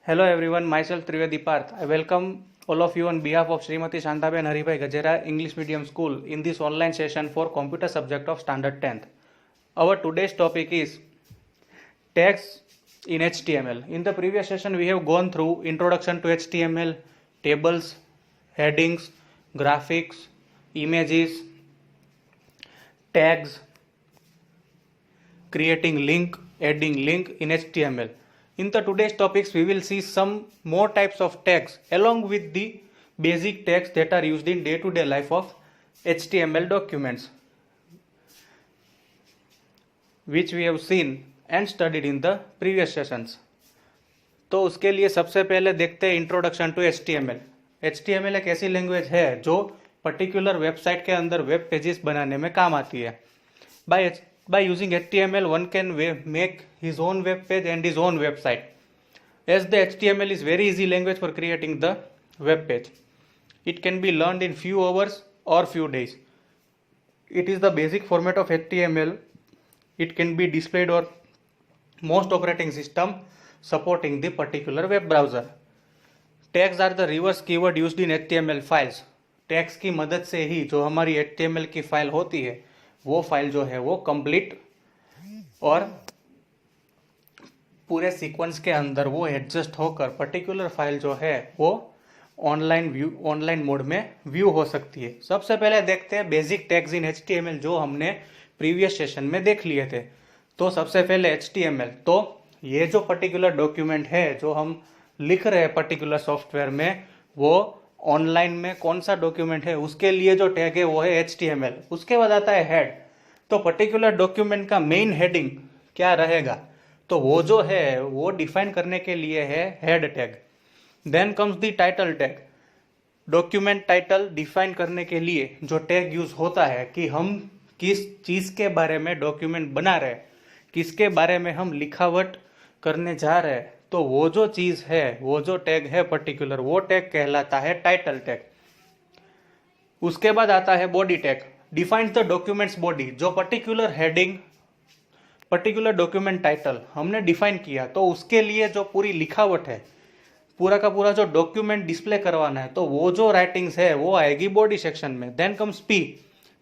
Hello everyone, myself Trivedi Parth. I welcome all of you on behalf of Srimati Shantaben Haribhai Gajera English Medium School in this online session for computer subject of standard 10th. Our today's topic is tags in HTML. In the previous session we have gone through introduction to HTML, tables, headings, graphics, images, tags, creating link, adding link in HTML. In the today's topics, we will see some more types of tags along with the basic tags that are used in day-to-day life of HTML documents, which we have seen and studied in the previous sessions. तो उसके लिए सबसे पहले देखते हैं introduction to HTML. HTML एक ऐसी language है जो पर्टिकुलर वेबसाइट के अंदर वेब पेजेस बनाने में काम आती है. By using HTML, one can make his own web page and his own website. As the HTML is very easy language for creating the web page. It can be learned in few hours or few days. It is the basic format of HTML. It can be displayed on most operating system supporting the particular web browser. Tags are the reverse keyword used in HTML files. Tags की मदद से ही जो हमारी HTML की file होती है वो file जो है वो कंप्लीट और पूरे सीक्वेंस के अंदर वो एडजस्ट होकर पर्टिकुलर फाइल जो है वो ऑनलाइन मोड में व्यू हो सकती है. सबसे पहले देखते हैं बेसिक टैग्स इन HTML जो हमने प्रीवियस सेशन में देख लिए थे. तो सबसे पहले HTML, तो ये जो पर्टिकुलर डॉक्यूमेंट है जो हम लिख रहे हैं पर्टिकुलर सॉफ्टवेयर में, वो ऑनलाइन में कौन सा डॉक्यूमेंट है उसके लिए जो टैग है वो है HTML. उसके बाद आता है हेड. तो पर्टिकुलर डॉक्यूमेंट का मेन हेडिंग क्या रहेगा तो वो जो है वो डिफाइन करने के लिए है head tag. Then comes the title tag. Document title define करने के लिए जो टैग यूज होता है कि हम किस चीज के बारे में डॉक्यूमेंट बना रहे हैं, किसके बारे में हम लिखावट करने जा रहे हैं, तो वो जो चीज है वो जो टैग है पर्टिकुलर वो टैग कहलाता है टाइटल टैग. उसके बाद आता है body tag. Defines the documents body. जो particular heading particular document title हमने डिफाइन किया तो उसके लिए जो पूरी लिखावट है, पूरा का पूरा जो डॉक्यूमेंट डिस्प्ले करवाना है, तो वो जो राइटिंग्स है वो आएगी बॉडी सेक्शन में. Then comes P,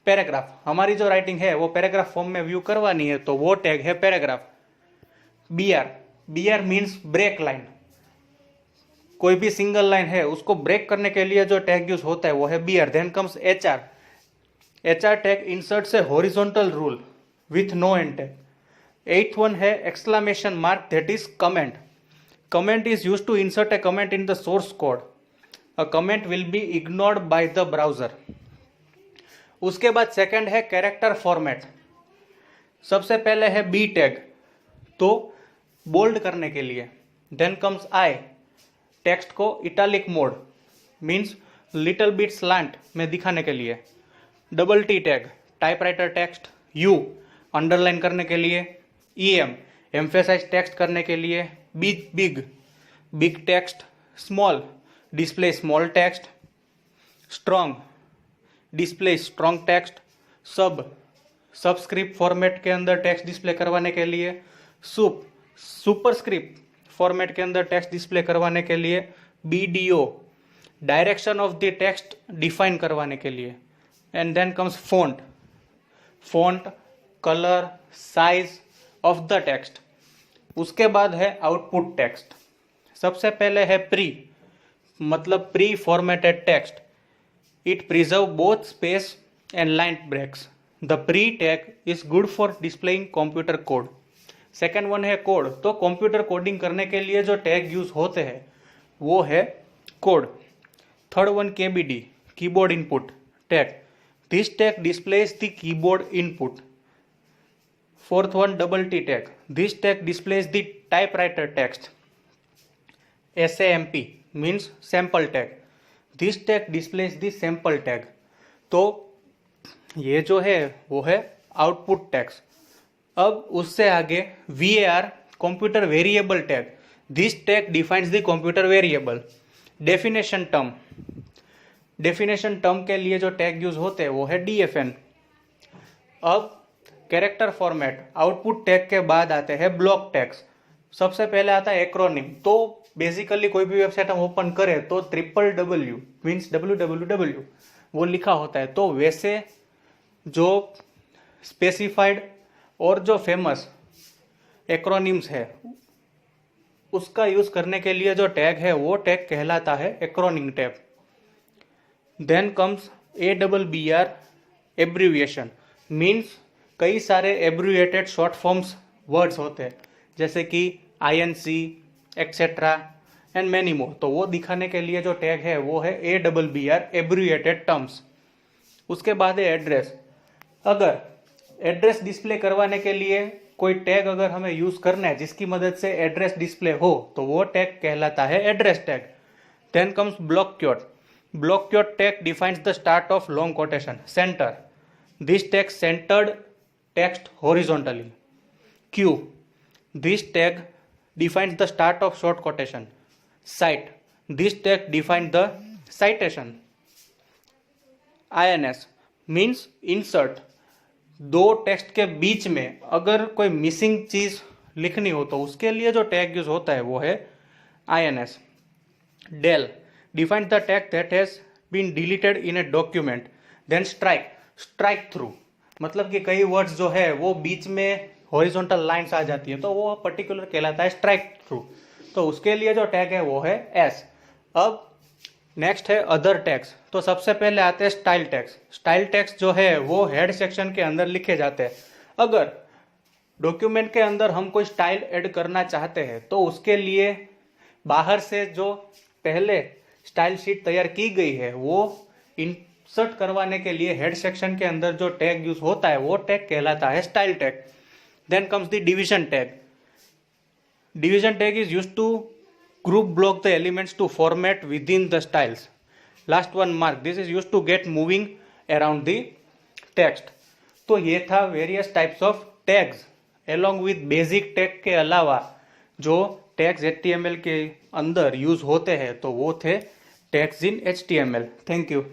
paragraph. हमारी जो राइटिंग है वो पैराग्राफ फॉर्म में व्यू करवानी है तो वो टैग है paragraph. BR means break line. कोई भी सिंगल लाइन है उसको ब्रेक करने के लिए जो टैग यूज होता है वो है BR. Then comes HR tag inserts a horizontal rule with no end tag. 8th one है exclamation mark, that is comment. Comment is used to insert a comment in the source code. A comment will be ignored by the browser. उसके बाद second है character format. सबसे पहले है B tag, तो bold करने के लिए. देन कम्स I, टेक्स्ट को italic mode means little bit slant में दिखाने के लिए. Double T tag, typewriter text. U, underline करने के लिए. EM, एम्फेसाइज टेक्स्ट करने के लिए. Big text. Small, display small text. Strong, display strong text. Subscript format के अंदर टेक्स्ट डिस्प्ले करवाने के लिए. सुपरस्क्रिप्ट फॉर्मेट के अंदर टेक्स्ट डिस्प्ले करवाने के लिए. BDO, direction of the text define करवाने के लिए. And then comes font, colour, size of the text. उसके बाद है आउटपुट टेक्स्ट. सबसे पहले है प्री, मतलब pre formatted text. It preserve both space and line breaks. The pre tag is good for displaying computer code. Second one है code. तो computer coding करने के लिए जो टैग यूज होते हैं वो है code. Third one KBD, keyboard input tag. This tag displace the keyboard input. Fourth one double T tag. This tag displace the typewriter text. SAMP means sample tag. This tag displace the sample tag. तो ये जो है वो है output tags. अब उससे आगे VAR, computer variable tag. This tag defines the computer variable. Definition term के लिए जो टैग यूज होते हैं वो है DFN. अब कैरेक्टर फॉर्मेट, आउटपुट टैग के बाद आते हैं ब्लॉक टैग्स. सबसे पहले आता है एक्रोनिम। तो बेसिकली कोई भी वेबसाइट हम ओपन करें तो WWW मीन्स WWW वो लिखा होता है। तो वैसे जो स्पेसिफाइड और जो फेमस एक्रोनिम्स है उसका यूज करने के लिए जो टैग है वो टैग कहलाता है acronym tag. Then comes ABBR abbreviation means कई सारे एब्रीविएटेड शॉर्ट फॉर्म्स वर्ड्स होते हैं जैसे कि INC etcetera and many more. तो वो दिखाने के लिए जो टैग है वो है ABBR एब्रीविएटेड टर्म्स। उसके बाद है एड्रेस। अगर एड्रेस डिस्प्ले करवाने के लिए कोई टैग अगर हमें यूज करना है जिसकी मदद से एड्रेस डिस्प्ले हो तो वो टैग कहलाता है address tag. Then comes block quote. Block quote tag defines the start of long quotation center. This tag centered text horizontally. Q. This tag defines the start of short quotation. Cite. This tag defines the citation. INS means insert. दो text के बीच में अगर कोई missing चीज लिखनी हो तो उसके लिए जो टैग यूज होता है वो है INS। Del defines the tag that has been deleted in a document. Then strike. Strike through मतलब कि कई वर्ड्स जो है वो बीच में हॉरिजॉन्टल लाइंस आ जाती है तो वो पर्टिकुलर कहलाता है स्ट्राइक थ्रू। तो उसके लिए जो टैग है वो है S। अब नेक्स्ट है अदर टैग्स। तो सबसे पहले आते हैं स्टाइल टैग्स। स्टाइल टैग्स जो है वो हेड सेक्शन के अंदर लिखे जाते हैं। अगर डॉक्यूमेंट के अंदर हम कोई स्टाइल ऐड करना चाहते हैं तो उसके लिए बाहर से जो पहले स्टाइल शीट तैयार की गई है वो इंसर्ट करवाने के लिए हेड सेक्शन के अंदर जो टैग यूज होता है वो टैग कहलाता है style tag. Then comes the division tag. Division tag is used to group block the elements to format within the styles. Last one mark. This is used to get moving around the text. तो ये था various types of tags along with basic tag के अलावा जो tags HTML के अंदर use होते हैं तो वो थे tags in HTML. Thank you.